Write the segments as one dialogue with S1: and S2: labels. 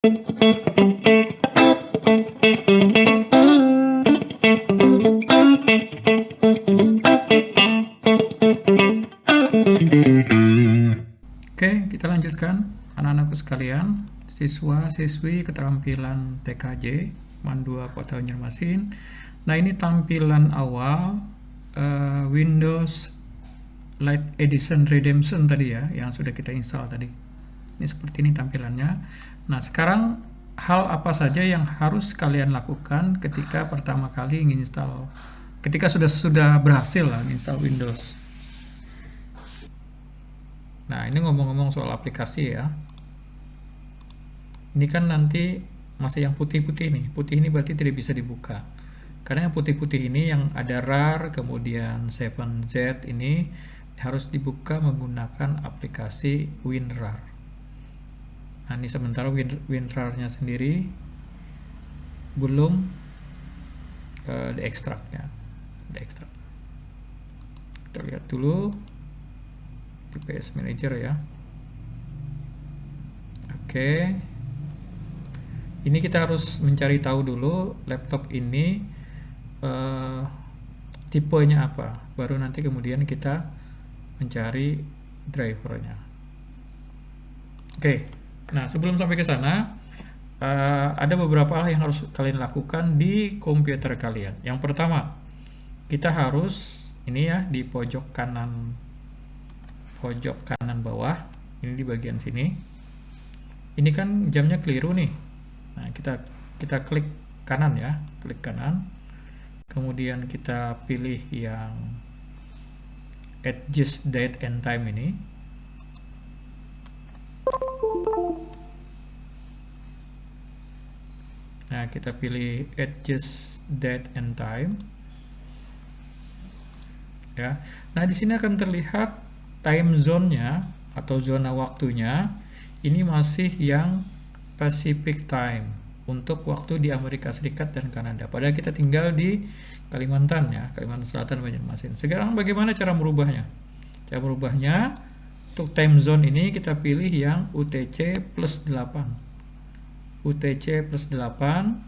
S1: Oke, kita lanjutkan anak-anakku sekalian, siswa-siswi keterampilan TKJ MAN 2 Kota Banjarmasin. Nah, ini tampilan awal Windows Light Edition Redemption tadi ya, yang sudah kita install tadi. Ini seperti ini tampilannya. Nah, sekarang hal apa saja yang harus kalian lakukan ketika pertama kali menginstal, ketika sudah berhasil lah menginstal Windows. Nah, ini ngomong-ngomong soal aplikasi ya. Ini kan nanti masih yang putih-putih nih. Putih ini berarti tidak bisa dibuka. Karena yang putih-putih ini yang ada RAR, kemudian 7Z ini harus dibuka menggunakan aplikasi WinRAR. Nah, ini sementara WinRAR-nya sendiri belum diekstraknya. Kita lihat dulu PS Manager ya. Oke. Ini kita harus mencari tahu dulu laptop ini tipenya apa. Baru nanti kemudian kita mencari drivernya. Oke. Nah, sebelum sampai ke sana, ada beberapa hal yang harus kalian lakukan di komputer kalian. Yang pertama, kita harus ini ya di pojok kanan bawah, ini di bagian sini. Ini kan jamnya keliru nih. Nah, kita klik kanan ya, klik kanan. Kemudian kita pilih yang adjust date and time ini. Nah, kita pilih adjust date and time. Ya. Nah, di sini akan terlihat time zone-nya atau zona waktunya ini masih yang Pacific Time untuk waktu di Amerika Serikat dan Kanada. Padahal kita tinggal di Kalimantan ya, Kalimantan Selatan Banjarmasin. Sekarang bagaimana cara merubahnya? Cara merubahnya untuk time zone ini kita pilih yang UTC plus 8. UTC plus 8.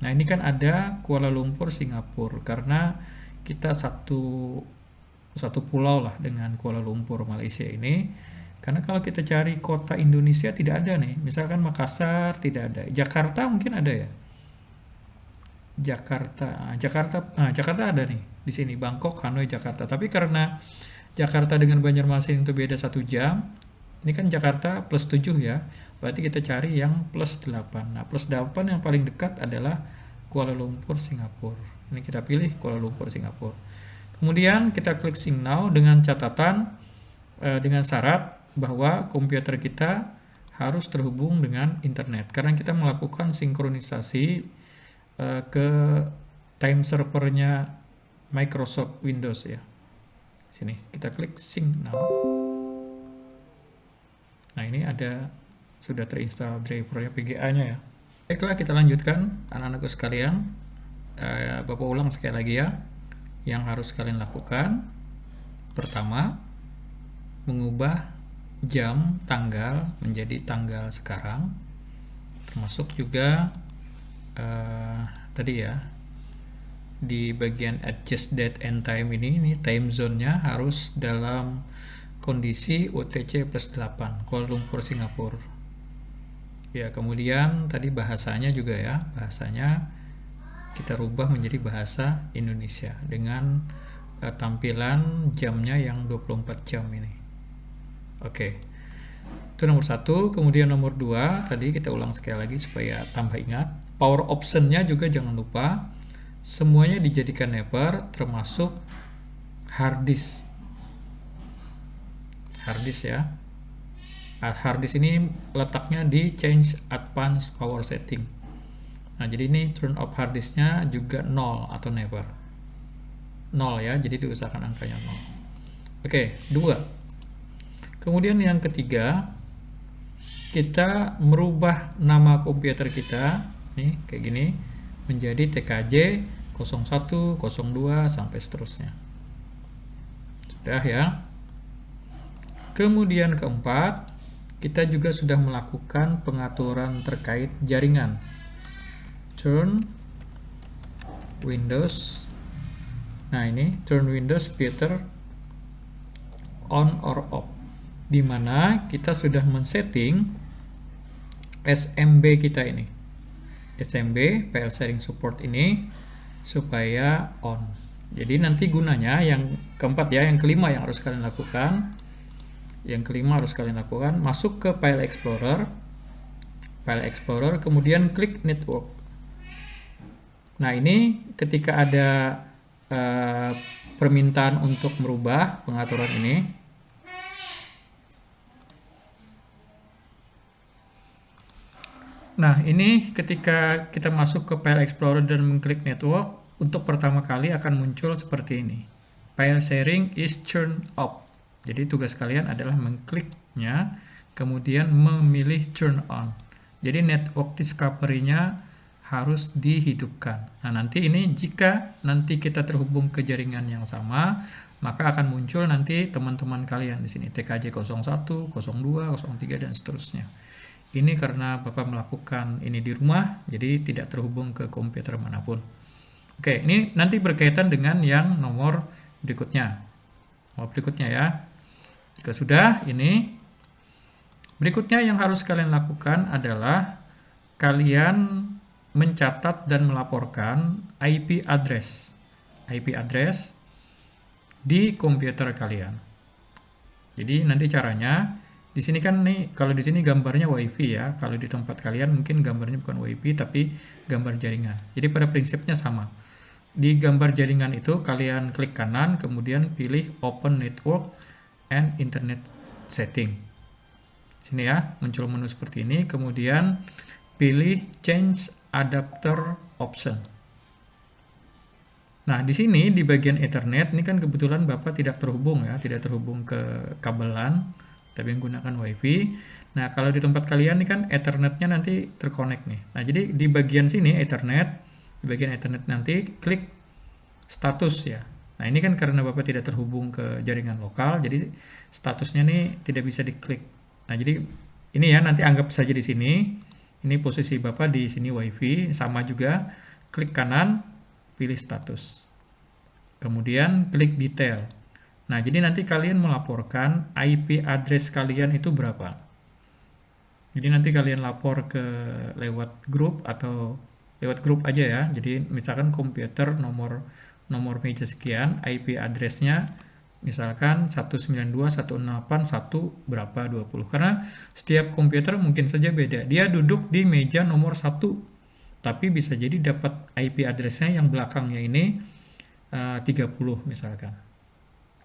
S1: Nah, ini kan ada Kuala Lumpur, Singapura karena kita satu pulau lah dengan Kuala Lumpur, Malaysia ini. Karena kalau kita cari kota Indonesia tidak ada nih. Misalkan Makassar tidak ada. Jakarta mungkin ada ya. Jakarta ada nih di sini, Bangkok, Hanoi, Jakarta. Tapi karena Jakarta dengan Banjarmasin itu beda 1 jam. Ini kan Jakarta plus 7 ya. Berarti kita cari yang plus 8. Nah, plus 8 yang paling dekat adalah Kuala Lumpur, Singapura. Ini kita pilih Kuala Lumpur, Singapura. Kemudian kita klik Sync Now dengan catatan dengan syarat bahwa komputer kita harus terhubung dengan internet karena kita melakukan sinkronisasi ke time servernya Microsoft Windows ya. Sini kita klik Sync Now. Nah, ini ada sudah terinstall drivernya PGA-nya ya. Baiklah, kita lanjutkan anak-anakku sekalian. Bapak ulang sekali lagi ya. Yang harus kalian lakukan, pertama, mengubah jam tanggal menjadi tanggal sekarang, termasuk juga tadi ya, di bagian adjust date and time ini time zone-nya harus dalam kondisi UTC plus 8, Kuala Lumpur, Singapura. Ya, kemudian tadi bahasanya juga ya, bahasanya kita rubah menjadi bahasa Indonesia dengan tampilan jamnya yang 24 jam ini. Oke. Itu nomor 1. Kemudian nomor 2, tadi kita ulang sekali lagi supaya tambah ingat. Power option-nya juga jangan lupa. Semuanya dijadikan never, termasuk hard disk. Hard disk ya. Hard disk ini letaknya di change advanced power setting. Nah, jadi ini turn off hard disk-nya juga 0 atau never. 0 ya, jadi diusahakan angkanya 0. Oke, 2. Kemudian yang ketiga, kita merubah nama komputer kita, nih kayak gini, menjadi TKJ 01, 02, sampai seterusnya. Sudah ya. Kemudian keempat, kita juga sudah melakukan pengaturan terkait jaringan. Turn Windows. Nah, ini turn Windows Better on or off, di mana kita sudah men-setting SMB kita ini. SMB file sharing support ini supaya on. Jadi nanti gunanya yang keempat ya, yang kelima yang harus kalian lakukan. Yang kelima harus kalian lakukan, masuk ke File Explorer, kemudian klik Network. Nah, ini ketika ada permintaan untuk merubah pengaturan ini, nah ini ketika kita masuk ke File Explorer dan mengklik Network, untuk pertama kali akan muncul seperti ini. File sharing is turned off. Jadi tugas kalian adalah mengkliknya, kemudian memilih turn on. Jadi network discovery-nya harus dihidupkan. Nah, nanti ini jika nanti kita terhubung ke jaringan yang sama, maka akan muncul nanti teman-teman kalian di sini, TKJ 01, 02, 03, dan seterusnya. Ini karena Bapak melakukan ini di rumah, jadi tidak terhubung ke komputer manapun. Oke, ini nanti berkaitan dengan yang nomor berikutnya. Nomor berikutnya ya. Jika sudah, ini berikutnya yang harus kalian lakukan adalah kalian mencatat dan melaporkan IP address di komputer kalian. Jadi nanti caranya di sini kan nih, kalau di sini gambarnya WiFi ya, kalau di tempat kalian mungkin gambarnya bukan WiFi tapi gambar jaringan. Jadi pada prinsipnya sama. Di gambar jaringan itu kalian klik kanan, kemudian pilih Open Network and Internet Setting. Sini ya, muncul menu seperti ini, kemudian pilih Change Adapter Option. Nah, di sini di bagian Ethernet, ini kan kebetulan Bapak tidak terhubung ya, tidak terhubung ke kabel LAN, tapi menggunakan WiFi. Nah, kalau di tempat kalian ini kan Ethernetnya nanti terkonek nih. Nah, jadi di bagian sini Ethernet, di bagian Ethernet nanti klik status ya. Nah, ini kan karena Bapak tidak terhubung ke jaringan lokal, jadi statusnya nih tidak bisa diklik. Nah, jadi ini ya, nanti anggap saja di sini. Ini posisi Bapak di sini WiFi, sama juga. Klik kanan, pilih status. Kemudian klik detail. Nah, jadi nanti kalian melaporkan IP address kalian itu berapa. Jadi nanti kalian lapor ke lewat grup atau lewat grup aja ya. Jadi misalkan komputer nomor meja sekian, IP address-nya misalkan 192.168.1 berapa 20. Karena setiap komputer mungkin saja beda. Dia duduk di meja nomor 1, tapi bisa jadi dapat IP address-nya yang belakangnya ini 30 misalkan.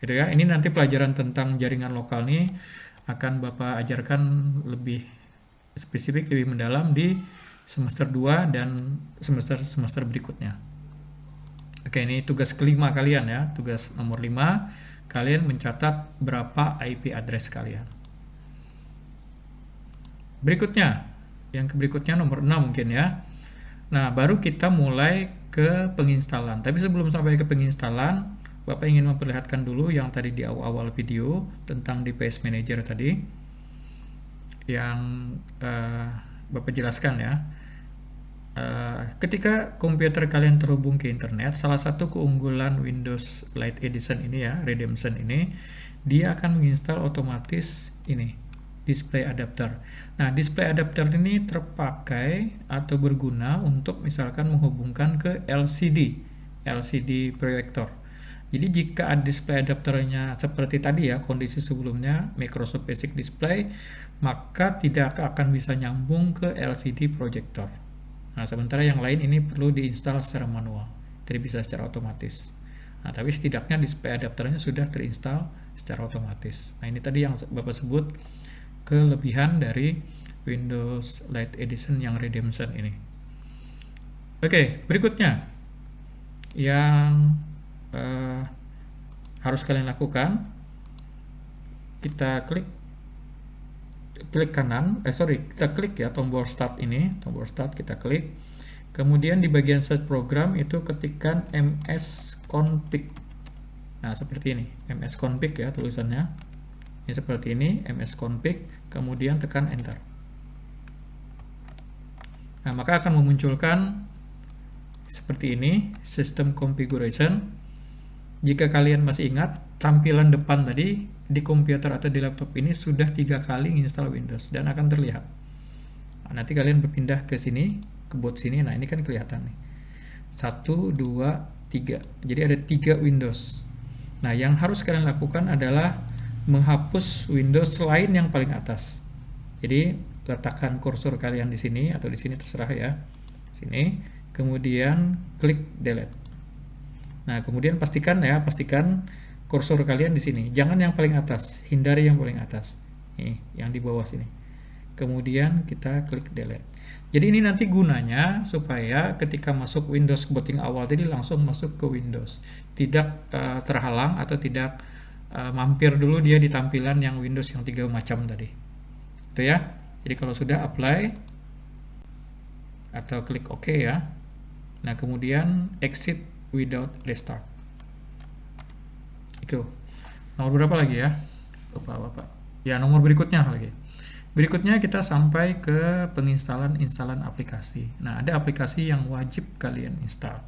S1: Gitu ya. Ini nanti pelajaran tentang jaringan lokal nih akan Bapak ajarkan lebih spesifik, lebih mendalam di semester 2 dan semester berikutnya. Oke, ini tugas kelima kalian ya, tugas nomor 5, kalian mencatat berapa IP address kalian. Berikutnya, yang berikutnya nomor 6 mungkin ya. Nah, baru kita mulai ke penginstalan. Tapi sebelum sampai ke penginstalan, Bapak ingin memperlihatkan dulu yang tadi di awal-awal video tentang device manager tadi, yang Bapak jelaskan ya. Ketika komputer kalian terhubung ke internet, salah satu keunggulan Windows Lite Edition ini ya, Redemption ini, dia akan menginstal otomatis ini, display adapter. Nah, display adapter ini terpakai atau berguna untuk misalkan menghubungkan ke LCD proyektor. Jadi jika display adapternya seperti tadi ya, kondisi sebelumnya Microsoft Basic Display, maka tidak akan bisa nyambung ke LCD proyektor. Nah, sementara yang lain ini perlu diinstal secara manual, tidak bisa secara otomatis. Nah, tapi setidaknya display adapternya sudah terinstall secara otomatis. Nah, ini tadi yang Bapak sebut kelebihan dari Windows Lite Edition yang Redemption ini. Oke, berikutnya yang harus kalian lakukan, kita klik kanan, kita klik ya tombol start ini, tombol start kita klik. Kemudian di bagian search program itu ketikkan msconfig. Nah, seperti ini, msconfig ya tulisannya. Ini seperti ini, msconfig, kemudian tekan enter. Nah, maka akan memunculkan seperti ini, system configuration. Jika kalian masih ingat, tampilan depan tadi di komputer atau di laptop ini sudah 3 kali install Windows dan akan terlihat. Nah, nanti kalian berpindah ke sini, ke boot sini. Nah, ini kan kelihatan nih. 1, 2, 3. Jadi ada 3 Windows. Nah, yang harus kalian lakukan adalah menghapus Windows selain yang paling atas. Jadi, letakkan kursor kalian di sini atau di sini terserah ya. Sini, kemudian klik delete. Nah, kemudian pastikan kursor kalian di sini. Jangan yang paling atas, hindari yang paling atas. Nih, yang di bawah sini. Kemudian kita klik delete. Jadi ini nanti gunanya supaya ketika masuk Windows booting awal tadi langsung masuk ke Windows. Tidak terhalang atau tidak mampir dulu dia di tampilan yang Windows yang 3 macam tadi. Itu ya. Jadi kalau sudah apply atau klik OK ya. Nah, kemudian exit without restart. Itu. Nomor berapa lagi ya? Bapak. Ya, nomor berikutnya lagi. Berikutnya kita sampai ke penginstalan aplikasi. Nah, ada aplikasi yang wajib kalian install.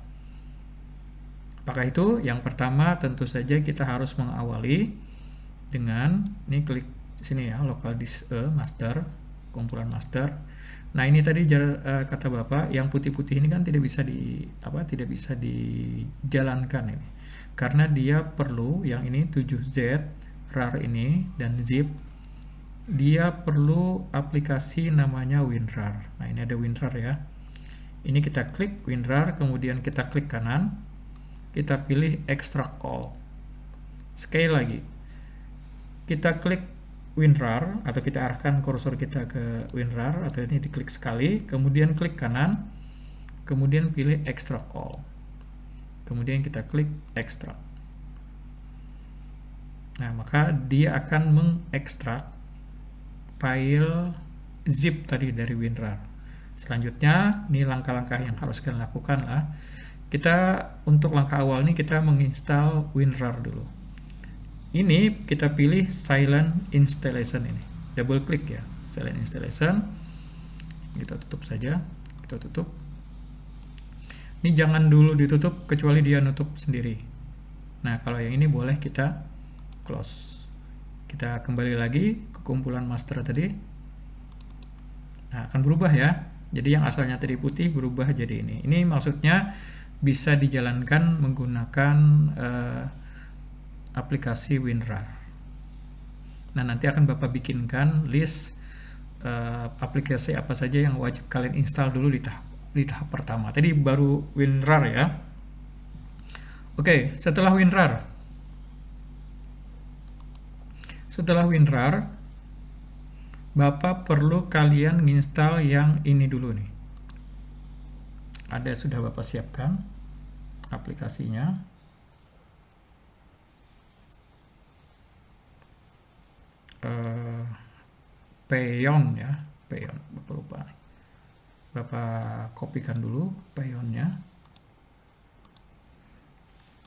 S1: Apakah itu? Yang pertama tentu saja kita harus mengawali dengan ini klik sini ya, local disk master, kumpulan master. Nah, ini tadi kata Bapak, yang putih-putih ini kan tidak bisa dijalankan ini. Karena dia perlu yang ini 7Z, RAR ini dan zip. Dia perlu aplikasi namanya WinRAR. Nah, ini ada WinRAR ya. Ini kita klik WinRAR, kemudian kita klik kanan, kita pilih extract all. Sekali lagi, kita klik WinRAR atau kita arahkan kursor kita ke WinRAR atau ini diklik sekali, kemudian klik kanan, kemudian pilih extract all. Kemudian kita klik extract. Nah, maka dia akan mengekstrak file zip tadi dari WinRAR. Selanjutnya, ini langkah-langkah yang harus kalian lakukan lah. Kita untuk langkah awal ini kita menginstal WinRAR dulu. Ini kita pilih silent installation ini. Double klik ya, silent installation. Kita tutup saja. Kita tutup. Ini jangan dulu ditutup kecuali dia nutup sendiri. Nah, kalau yang ini boleh kita close. Kita kembali lagi ke kumpulan master tadi. Nah, akan berubah ya. Jadi yang asalnya tadi putih berubah jadi ini. Ini maksudnya bisa dijalankan menggunakan aplikasi WinRAR. Nah, nanti akan Bapak bikinkan list aplikasi apa saja yang wajib kalian install dulu di tahap pertama. Tadi baru WinRAR ya. Oke, setelah WinRAR, Bapak perlu kalian nginstal yang ini dulu nih. Ada sudah Bapak siapkan aplikasinya. Peyon ya, Peyon. Bapak lupa. Bapak kopikan dulu Peyonnya.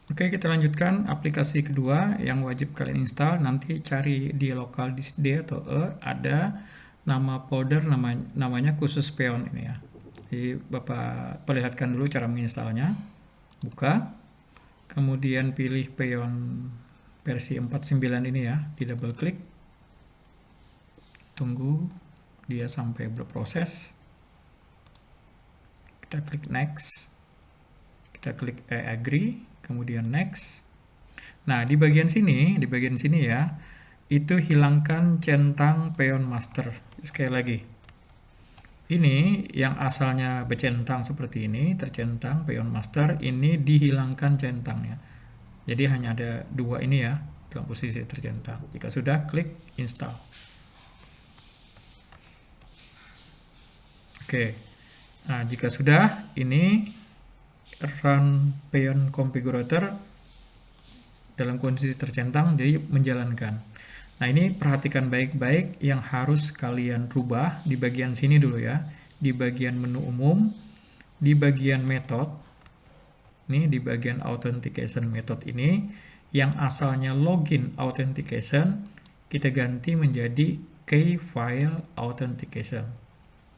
S1: Oke, kita lanjutkan aplikasi kedua yang wajib kalian install. Nanti cari di local disk D atau ada nama folder namanya khusus Peyon ini ya. Jadi Bapak perlihatkan dulu cara menginstalnya. Buka, kemudian pilih Peyon versi 49 ini ya, di double klik. Tunggu dia sampai berproses. Kita klik next. Kita klik agree. Kemudian next. Nah, di bagian sini ya, itu hilangkan centang Peyon master. Sekali lagi. Ini yang asalnya bercentang seperti ini, tercentang Peyon master, ini dihilangkan centangnya. Jadi hanya ada 2 ini ya, dalam posisi tercentang. Jika sudah, klik install. Oke. Nah, jika sudah, ini run Peyon configurator dalam kondisi tercentang, jadi menjalankan. Nah, ini perhatikan baik-baik yang harus kalian rubah di bagian sini dulu ya, di bagian menu umum, di bagian method, nih di bagian authentication method ini, yang asalnya login authentication, kita ganti menjadi Key File Authentication.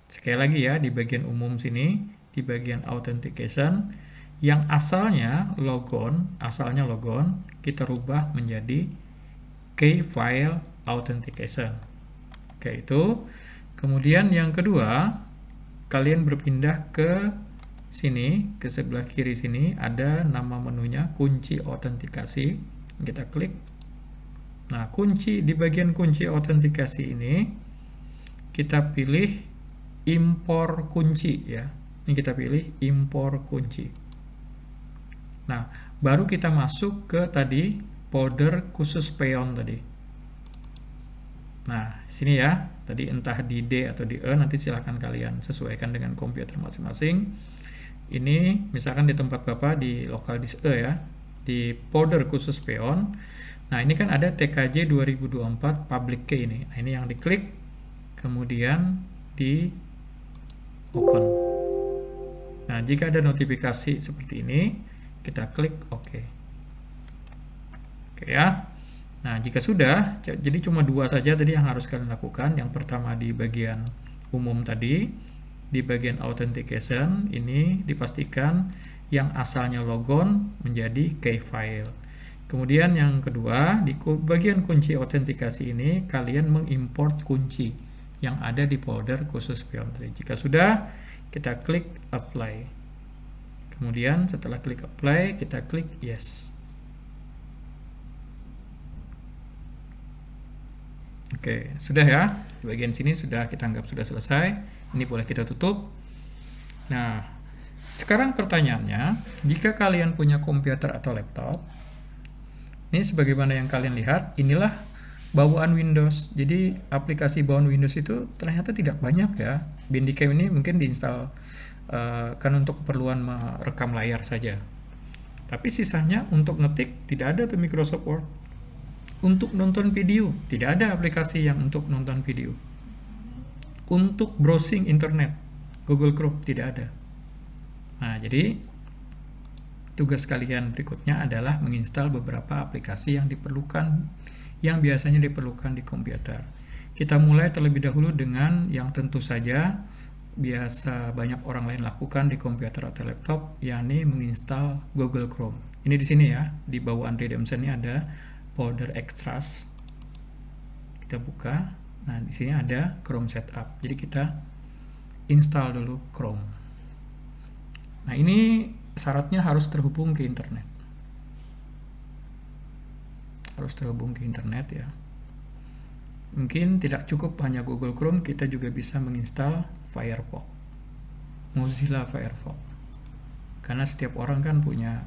S1: Sekali lagi ya, di bagian umum sini, di bagian Authentication, yang asalnya logon, kita rubah menjadi Key File Authentication. Oke, itu. Kemudian yang kedua, kalian berpindah ke sini, ke sebelah kiri sini, ada nama menunya kunci autentikasi. Kita klik. Nah, di bagian kunci autentikasi ini, kita pilih impor kunci ya. Ini kita pilih impor kunci. Nah, baru kita masuk ke tadi folder khusus peon tadi. Nah, sini ya. Tadi entah di D atau di E, nanti silahkan kalian sesuaikan dengan komputer masing-masing. Ini misalkan di tempat Bapak di local disk E ya, di folder khusus peon. Nah, ini kan ada TKJ 2024 public key ini. Nah, ini yang diklik, kemudian di open. Nah, jika ada notifikasi seperti ini, kita klik OK. Oke ya. Nah, jika sudah, jadi cuma dua saja tadi yang harus kalian lakukan. Yang pertama di bagian umum tadi, di bagian authentication, ini dipastikan yang asalnya logon menjadi key file. Kemudian yang kedua, di bagian kunci autentikasi ini, kalian mengimport kunci yang ada di folder khusus peon tadi. Jika sudah, kita klik apply. Kemudian setelah klik apply, kita klik yes. Oke, sudah ya. Di bagian sini sudah kita anggap sudah selesai. Ini boleh kita tutup. Nah, sekarang pertanyaannya, jika kalian punya komputer atau laptop, ini sebagaimana yang kalian lihat, inilah bawaan Windows. Jadi aplikasi bawaan Windows itu ternyata tidak banyak ya. Bandicam ini mungkin diinstal kan untuk keperluan merekam layar saja. Tapi sisanya untuk ngetik tidak ada tuh Microsoft Word. Untuk nonton video, tidak ada aplikasi yang untuk nonton video. Untuk browsing internet, Google Chrome tidak ada. Nah, jadi tugas kalian berikutnya adalah menginstal beberapa aplikasi yang biasanya diperlukan di komputer. Kita mulai terlebih dahulu dengan yang tentu saja biasa banyak orang lain lakukan di komputer atau laptop, yakni menginstal Google Chrome. Ini di sini ya, di bawaan Redemption ini ada folder extras. Kita buka. Nah, di sini ada Chrome Setup. Jadi kita install dulu Chrome. Nah, ini syaratnya harus terhubung ke internet. Harus terhubung ke internet ya. Mungkin tidak cukup hanya Google Chrome, kita juga bisa menginstal Firefox. Mozilla Firefox. Karena setiap orang kan punya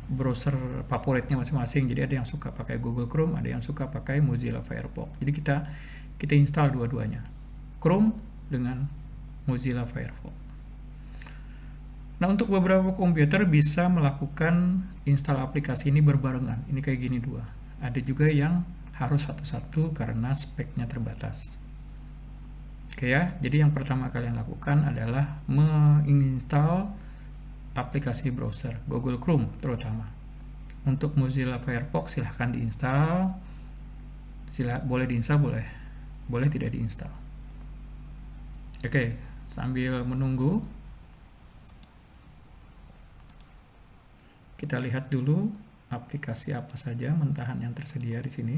S1: browser favoritnya masing-masing. Jadi ada yang suka pakai Google Chrome, ada yang suka pakai Mozilla Firefox. Jadi kita install dua-duanya, Chrome dengan Mozilla Firefox. Nah, untuk beberapa komputer bisa melakukan install aplikasi ini berbarengan. Ini kayak gini dua. Ada juga yang harus satu-satu karena speknya terbatas. Oke ya, jadi yang pertama kalian lakukan adalah menginstal aplikasi browser, Google Chrome terutama. Untuk Mozilla Firefox silahkan diinstal. Boleh diinstal, boleh tidak diinstal. Oke, sambil menunggu, kita lihat dulu aplikasi apa saja mentahan yang tersedia di sini.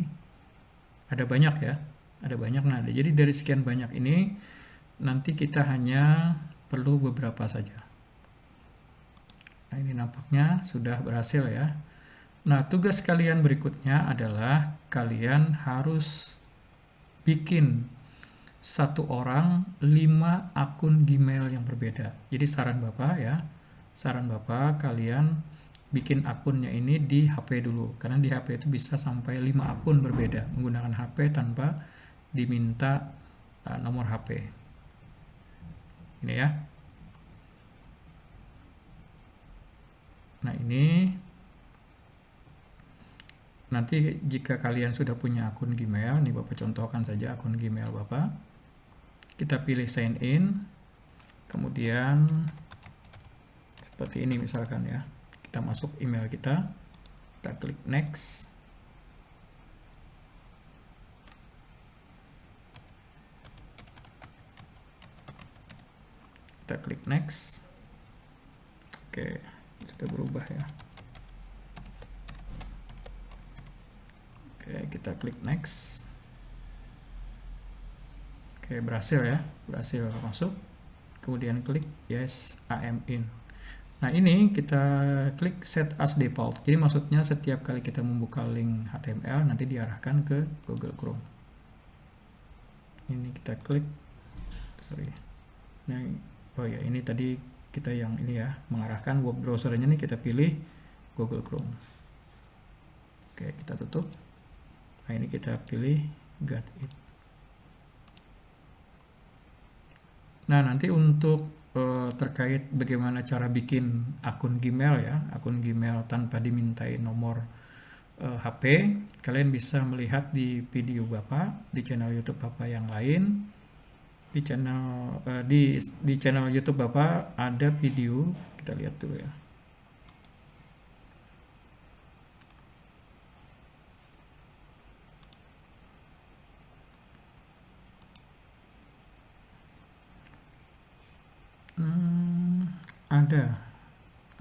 S1: Ada banyak ya, ada banyak. Nah, jadi dari sekian banyak ini nanti kita hanya perlu beberapa saja. Nah, ini nampaknya sudah berhasil ya. Nah, tugas kalian berikutnya adalah kalian harus bikin satu orang 5 akun Gmail yang berbeda. Jadi saran Bapak kalian bikin akunnya ini di HP dulu. Karena di HP itu bisa sampai 5 akun berbeda menggunakan HP tanpa diminta nomor HP. Ini ya. Nah, ini nanti jika kalian sudah punya akun Gmail, nih Bapak contohkan saja akun Gmail Bapak. Kita pilih sign in, kemudian seperti ini misalkan ya. Kita masuk email kita klik next. Kita klik next. Oke, sudah berubah ya. Oke, kita klik next. Oke, berhasil ya, berhasil masuk. Kemudian klik yes, I am in. Nah, ini kita klik set as default. Jadi maksudnya setiap kali kita membuka link HTML nanti diarahkan ke Google Chrome. Ini kita klik, sorry. Nah, oh ya, ini tadi kita yang ini ya, mengarahkan web browsernya nih kita pilih Google Chrome. Oke, kita tutup. Nah, ini kita pilih got it. Nah, nanti untuk terkait bagaimana cara bikin akun Gmail ya, akun Gmail tanpa dimintai nomor HP, kalian bisa melihat di video Bapak, di channel YouTube Bapak yang lain. Di channel YouTube Bapak ada video, kita lihat dulu ya.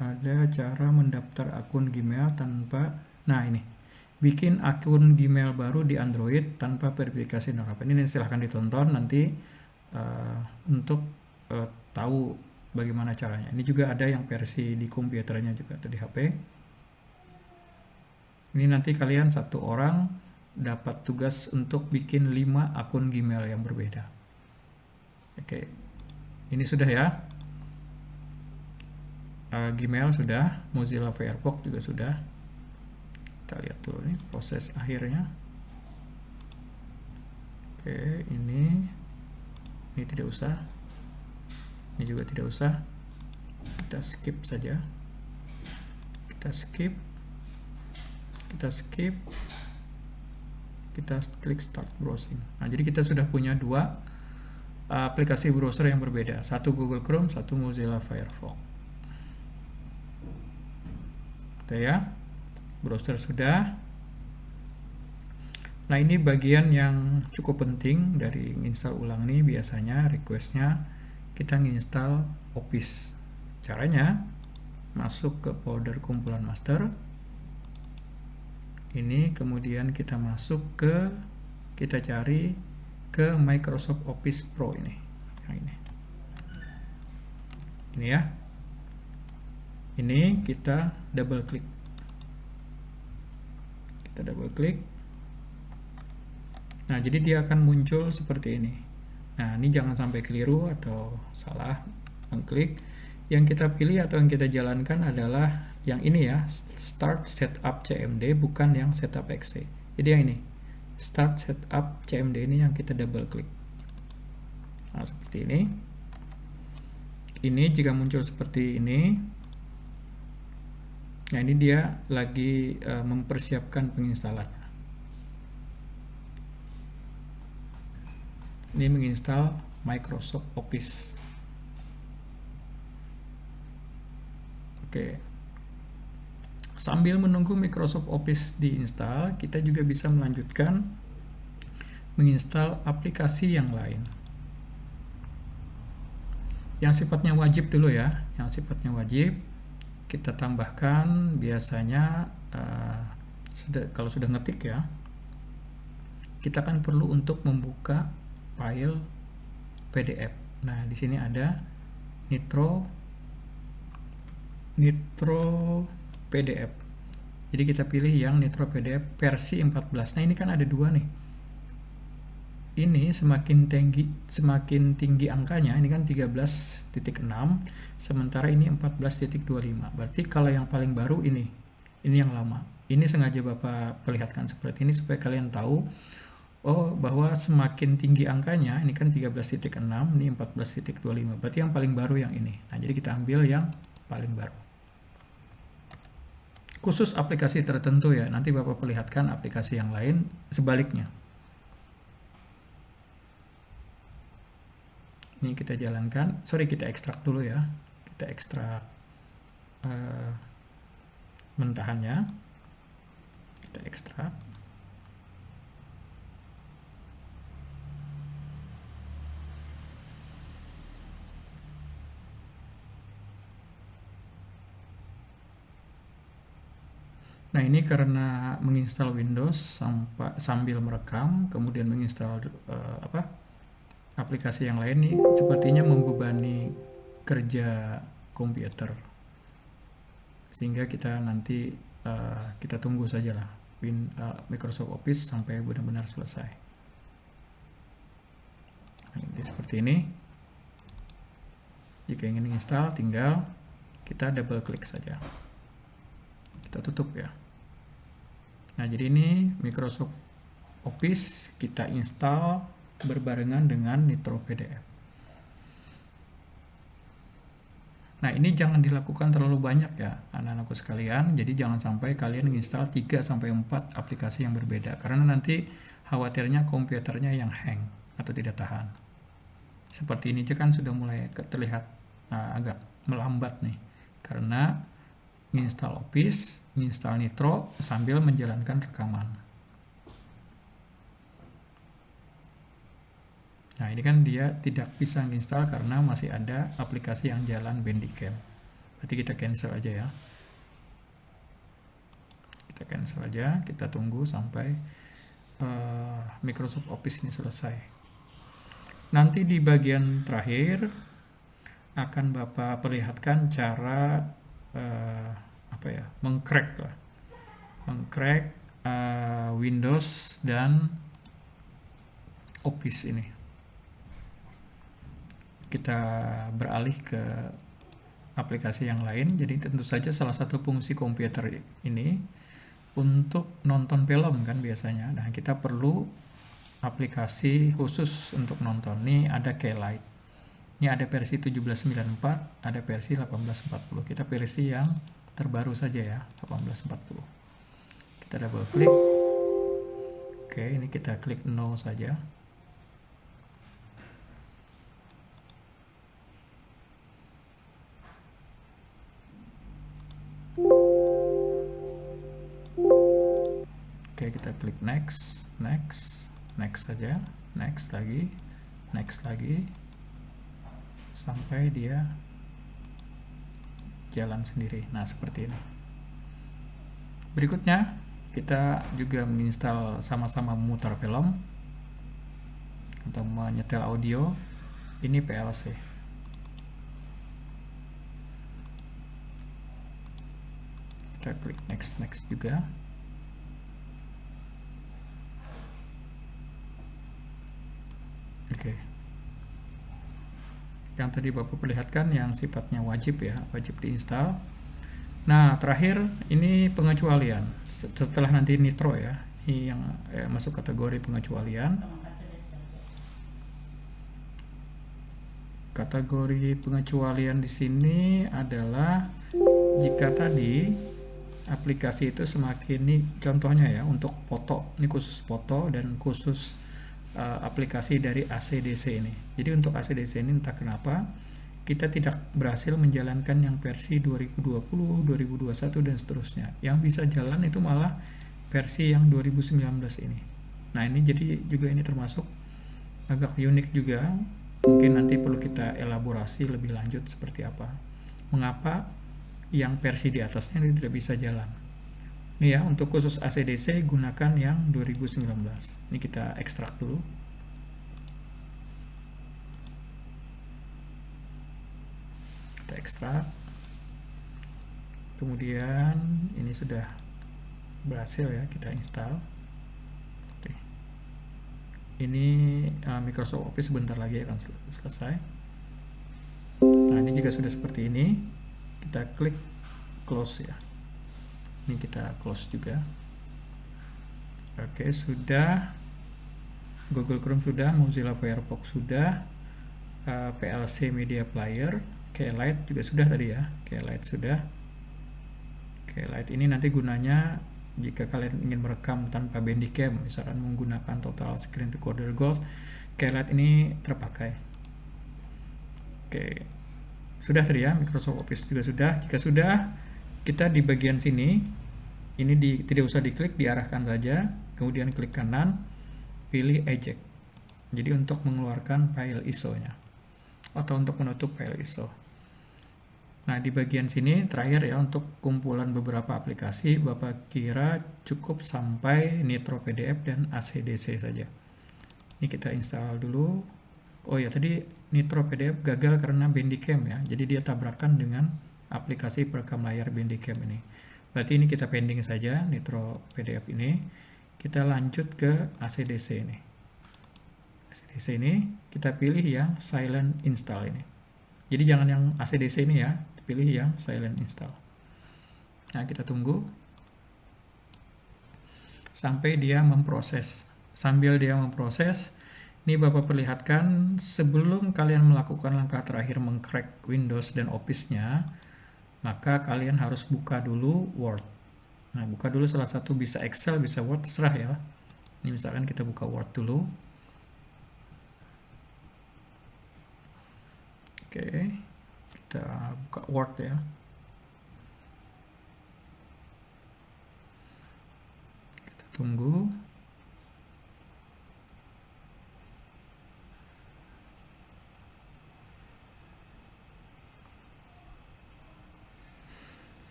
S1: Ada cara mendaftar akun Gmail tanpa, nah ini, bikin akun Gmail baru di Android tanpa verifikasi nomor HP. Ini silahkan ditonton nanti untuk tahu bagaimana caranya. Ini juga ada yang versi di komputernya juga atau di HP. Ini nanti kalian satu orang dapat tugas untuk bikin 5 akun Gmail yang berbeda. Oke, ini sudah ya. Gmail sudah, Mozilla Firefox juga sudah. Kita lihat dulu nih proses akhirnya. Oke, ini tidak usah, ini juga tidak usah, kita skip saja, kita klik start browsing. Nah, jadi kita sudah punya 2 aplikasi browser yang berbeda, satu Google Chrome, satu Mozilla Firefox. Ya, browser sudah. Nah, ini bagian yang cukup penting dari install ulang nih. Biasanya requestnya kita nginstal Office. Caranya masuk ke folder kumpulan master ini, kemudian kita masuk ke, kita cari ke Microsoft Office Pro ini, yang ini ya. Ini kita double klik. Nah, jadi dia akan muncul seperti ini. Nah, ini jangan sampai keliru atau salah mengklik. Yang kita pilih atau yang kita jalankan adalah yang ini ya, Start Setup CMD, bukan yang Setup exe. Jadi yang ini, Start Setup CMD ini yang kita double klik. Nah, seperti ini. Ini jika muncul seperti ini. Nah, ini dia lagi mempersiapkan penginstalan. Ini menginstal Microsoft Office. Oke. Sambil menunggu Microsoft Office diinstal, kita juga bisa melanjutkan menginstal aplikasi yang lain. Yang sifatnya wajib dulu ya, yang sifatnya wajib. Kita tambahkan biasanya kalau sudah ngetik ya, kita kan perlu untuk membuka file PDF. Nah, di sini ada Nitro PDF. Jadi kita pilih yang Nitro PDF versi 14. Nah, ini kan ada 2 nih. Ini semakin tinggi angkanya, ini kan 13.6, sementara ini 14.25. Berarti kalau yang paling baru ini yang lama. Ini sengaja Bapak perlihatkan seperti ini supaya kalian tahu bahwa semakin tinggi angkanya, ini kan 13.6, ini 14.25. Berarti yang paling baru yang ini. Nah, jadi kita ambil yang paling baru. Khusus aplikasi tertentu ya, nanti Bapak perlihatkan aplikasi yang lain sebaliknya. Ini kita jalankan, kita ekstrak dulu ya, kita ekstrak mentahannya, kita ekstrak. Nah, ini karena menginstal Windows sambil merekam, kemudian menginstal aplikasi yang lain nih, sepertinya membebani kerja komputer. Sehingga kita nanti kita tunggu saja lah Microsoft Office sampai benar-benar selesai. Nah, ini seperti ini. Jika ingin install, tinggal kita double klik saja. Kita tutup ya. Nah, jadi ini Microsoft Office kita install berbarengan dengan Nitro PDF. Nah, ini jangan dilakukan terlalu banyak ya, anak-anakku sekalian. Jadi jangan sampai kalian install 3-4 aplikasi yang berbeda, karena nanti khawatirnya komputernya yang hang atau tidak tahan. Seperti ini aja kan sudah mulai terlihat agak melambat nih, karena install Office, install Nitro sambil menjalankan rekaman. Nah, ini kan dia tidak bisa install karena masih ada aplikasi yang jalan Bandicam. Berarti kita cancel aja ya. Kita cancel aja, kita tunggu sampai Microsoft Office ini selesai. Nanti di bagian terakhir akan Bapak perlihatkan cara mengcrack Windows dan Office ini. Kita beralih ke aplikasi yang lain. Jadi tentu saja salah satu fungsi komputer ini untuk nonton film kan biasanya. Nah, kita perlu aplikasi khusus untuk nonton. Ini ada Keylight. Ini ada versi 1794, ada versi 1840. Kita versi yang terbaru saja ya, 1840. Kita double klik. Oke, ini kita klik no saja. Oke, kita klik next saja, next lagi, sampai dia jalan sendiri. Nah, seperti ini. Berikutnya, kita juga menginstal sama-sama memutar film atau menyetel audio. Ini PLC. Kita klik next juga. Oke. Yang tadi Bapak perlihatkan yang sifatnya wajib ya, wajib diinstal. Nah, terakhir ini pengecualian. Setelah nanti Nitro ya, ini yang masuk kategori pengecualian. Kategori pengecualian di sini adalah jika tadi aplikasi itu semakin, ini contohnya ya untuk foto, ini khusus foto dan khusus aplikasi dari ACDC ini. Jadi untuk ACDC ini entah kenapa kita tidak berhasil menjalankan yang versi 2020, 2021 dan seterusnya. Yang bisa jalan itu malah versi yang 2019 ini. Nah, ini jadi juga ini termasuk agak unik juga. Mungkin nanti perlu kita elaborasi lebih lanjut seperti apa. Mengapa yang versi di atasnya ini tidak bisa jalan. Ini ya, untuk khusus ACDC gunakan yang 2019. Ini kita ekstrak dulu. Kita ekstrak. Kemudian ini sudah berhasil ya, kita install. Oke. Ini Microsoft Office sebentar lagi akan selesai. Nah, ini jika sudah seperti ini, kita klik close ya. Ini kita close juga. Oke, sudah. Google Chrome sudah, Mozilla Firefox sudah, PLC Media Player, Keylight juga sudah tadi ya. Keylight sudah. Keylight ini nanti gunanya jika kalian ingin merekam tanpa Bandicam, misalkan menggunakan Total Screen Recorder Gold, Keylight ini terpakai. Oke, sudah tadi ya. Microsoft Office juga sudah. Jika sudah, kita di bagian sini ini tidak usah diklik, diarahkan saja, kemudian klik kanan, pilih eject. Jadi untuk mengeluarkan file ISO nya atau untuk menutup file ISO. Nah, di bagian sini terakhir ya, untuk kumpulan beberapa aplikasi, Bapak kira cukup sampai Nitro PDF dan ACDC saja. Ini kita install dulu. Oh ya, tadi Nitro PDF gagal karena Bandicam ya. Jadi dia tabrakan dengan aplikasi perekam layar Bandicam ini. Berarti ini kita pending saja, Nitro PDF ini. Kita lanjut ke ACDC ini. ACDC ini kita pilih yang silent install ini. Jadi jangan yang ACDC ini ya, pilih yang silent install. Nah, kita tunggu sampai dia memproses. Sambil dia memproses, ini Bapak perlihatkan sebelum kalian melakukan langkah terakhir mengcrack Windows dan Office-nya, maka kalian harus buka dulu Word. Nah, buka dulu salah satu, bisa Excel, bisa Word, terserah ya. Ini misalkan kita buka Word dulu. Oke, kita buka Word ya. Kita tunggu.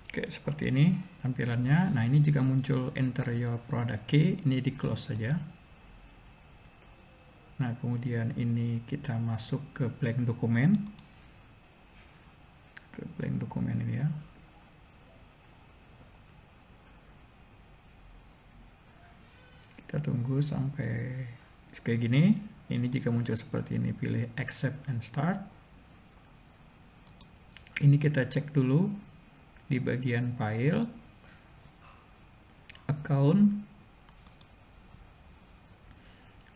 S1: Oke, seperti ini tampilannya. Nah, ini jika muncul enter your product key, ini di close saja. Nah, kemudian ini kita masuk ke blank dokumen. Ke blank dokumen ini ya. Kita tunggu sampai kayak gini. Ini jika muncul seperti ini, pilih accept and start. Ini kita cek dulu di bagian file, account.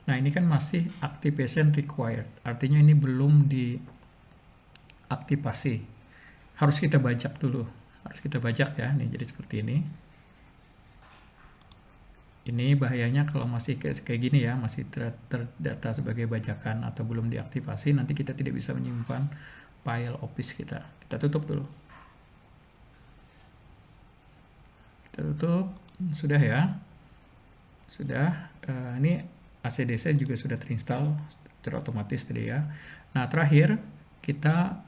S1: Nah, ini kan masih activation required, artinya ini belum diaktifasi. Harus kita bajak dulu, harus kita bajak ya. Nih, jadi seperti ini. Ini bahayanya kalau masih kayak gini ya, masih terdata sebagai bajakan atau belum diaktifasi, nanti kita tidak bisa menyimpan file Office kita. Kita tutup dulu. Kita tutup, sudah ya. Sudah, ini ACDC juga sudah terinstall secara otomatis tadi ya. Nah, terakhir kita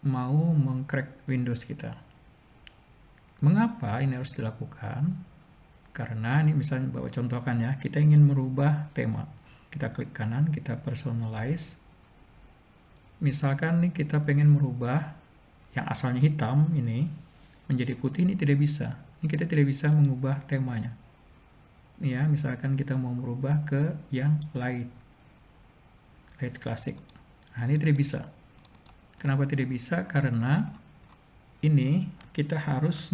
S1: mau mengcrack Windows kita. Mengapa ini harus dilakukan? Karena ini misalnya Bapak contohkan ya, kita ingin merubah tema. Kita klik kanan, kita personalize. Misalkan nih kita pengen merubah yang asalnya hitam ini menjadi putih, ini tidak bisa. Ini kita tidak bisa mengubah temanya. Ya, misalkan kita mau merubah ke yang light classic. Nah, ini tidak bisa. Kenapa tidak bisa? Karena ini kita harus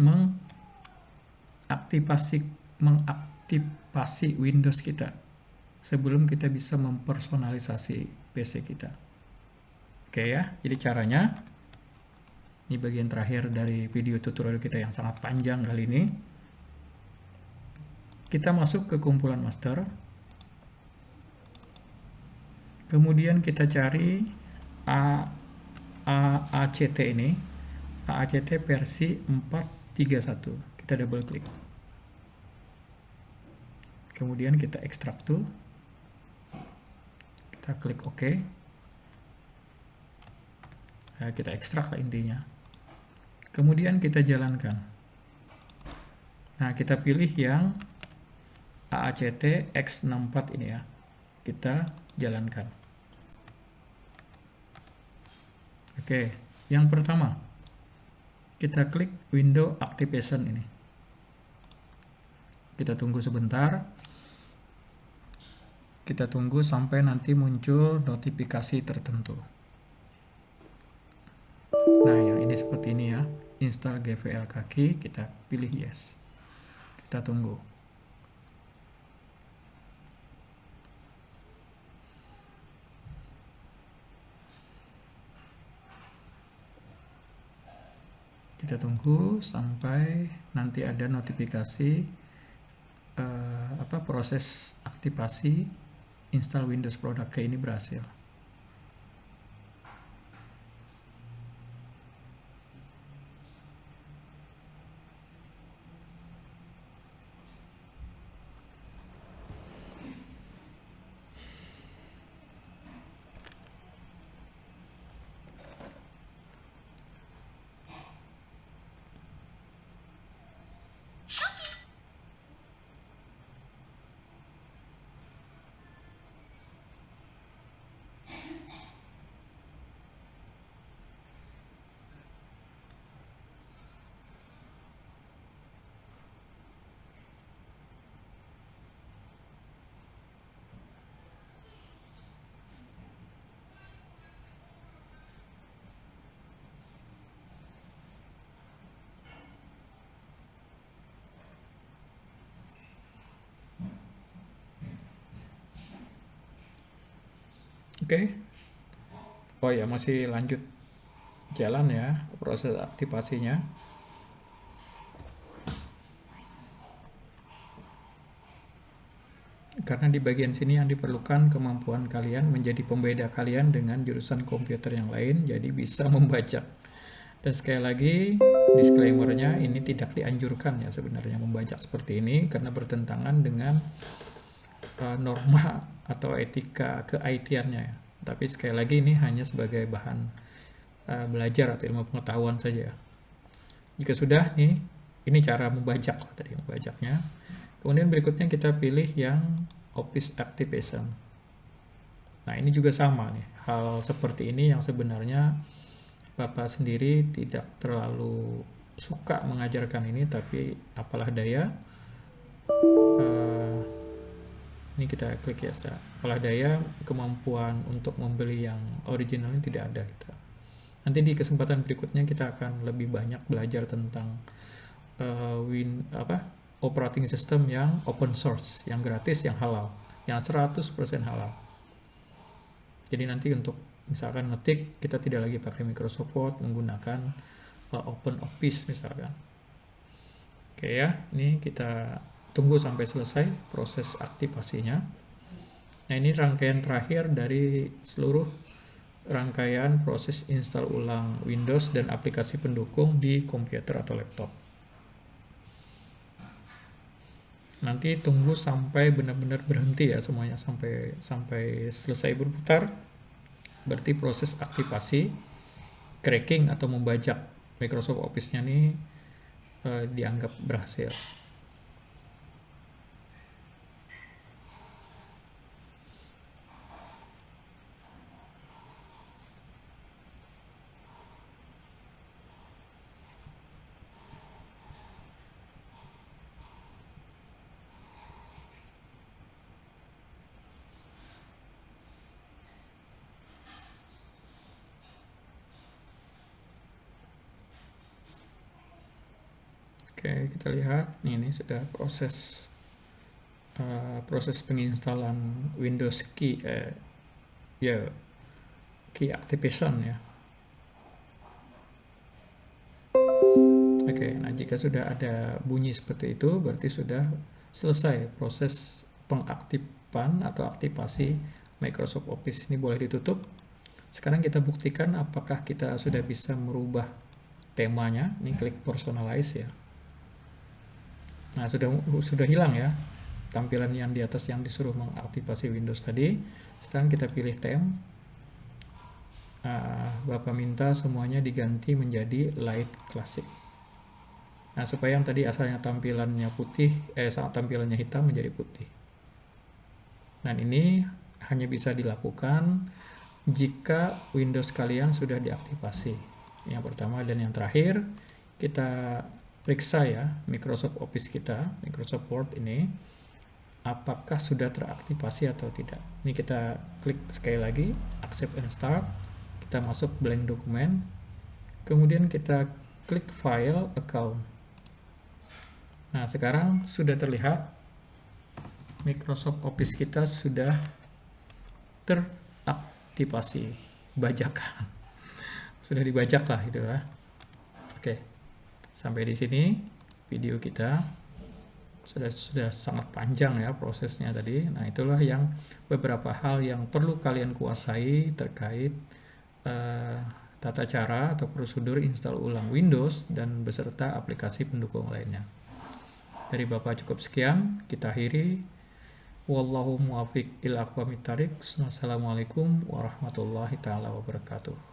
S1: mengaktifasi Windows kita sebelum kita bisa mempersonalisasi PC kita. Oke ya, jadi caranya ini bagian terakhir dari video tutorial kita yang sangat panjang kali ini. Kita masuk ke kumpulan master. Kemudian kita cari AACT ini. AACT versi 4.31. Kita double klik. Kemudian kita ekstrak tuh. Kita klik OK. Nah, kita ekstrak lah intinya. Kemudian kita jalankan. Nah, kita pilih yang AACT X64 ini ya. Kita jalankan. Oke, yang pertama kita klik window activation ini. Kita tunggu sebentar. Kita tunggu sampai nanti muncul notifikasi tertentu. Nah, yang ini seperti ini ya. Install GVL kaki, kita pilih yes. Kita tunggu. Kita tunggu sampai nanti ada notifikasi proses aktivasi install Windows Product Key ini berhasil. Oke. Oh ya, masih lanjut jalan ya proses aktivasinya. Karena di bagian sini yang diperlukan kemampuan kalian menjadi pembeda kalian dengan jurusan komputer yang lain, jadi bisa membaca. Dan sekali lagi, disclaimer-nya ini tidak dianjurkan ya sebenarnya membajak seperti ini karena bertentangan dengan norma atau etika ke-IT-annya ya. Tapi sekali lagi ini hanya sebagai bahan belajar atau ilmu pengetahuan saja. Jika sudah nih, ini cara membajak tadi membajaknya. Kemudian berikutnya kita pilih yang Office Activation. Nah, ini juga sama nih. Hal seperti ini yang sebenarnya Bapak sendiri tidak terlalu suka mengajarkan ini, tapi apalah daya. Ini kita klik ya, apalah daya, kemampuan untuk membeli yang original ini tidak ada kita. Nanti di kesempatan berikutnya kita akan lebih banyak belajar tentang operating system yang open source, yang gratis, yang halal, yang 100% halal. Jadi nanti untuk misalkan ngetik, kita tidak lagi pakai Microsoft Word, menggunakan Open Office misalkan. Oke ya, ini kita tunggu sampai selesai proses aktivasinya. Nah, ini rangkaian terakhir dari seluruh rangkaian proses install ulang Windows dan aplikasi pendukung di komputer atau laptop. Nanti tunggu sampai benar-benar berhenti ya semuanya, sampai selesai berputar. Berarti proses aktivasi, cracking atau membajak Microsoft Office-nya ini dianggap berhasil. Oke, kita lihat ini sudah proses penginstalan Windows Key Key Activation ya. Oke, nah jika sudah ada bunyi seperti itu, berarti sudah selesai proses pengaktifan atau aktivasi Microsoft Office. Ini boleh ditutup. Sekarang kita buktikan apakah kita sudah bisa merubah temanya. Ini klik personalize ya. Nah, sudah hilang ya tampilan yang di atas yang disuruh mengaktifasi Windows tadi. Sekarang kita pilih theme. Bapak minta semuanya diganti menjadi light classic. Nah, supaya yang tadi asalnya tampilannya putih, tampilannya hitam menjadi putih. Dan ini hanya bisa dilakukan jika Windows kalian sudah diaktifasi. Yang pertama dan yang terakhir, kita periksa ya Microsoft Office kita, Microsoft Word ini, apakah sudah teraktivasi atau tidak. Ini kita klik sekali lagi, accept and start. Kita masuk blank dokumen, kemudian kita klik file account. Nah, sekarang sudah terlihat Microsoft Office kita sudah teraktivasi bajakan. Sudah dibajak lah gitu ya. Oke. Sampai di sini video kita sudah sangat panjang ya prosesnya tadi. Nah, itulah yang beberapa hal yang perlu kalian kuasai terkait tata cara atau prosedur install ulang Windows dan beserta aplikasi pendukung lainnya. Dari Bapak cukup sekian, kita akhiri. Wallahu muwaffiq ila aqwamit thariq. Wassalamualaikum warahmatullahi taala wabarakatuh.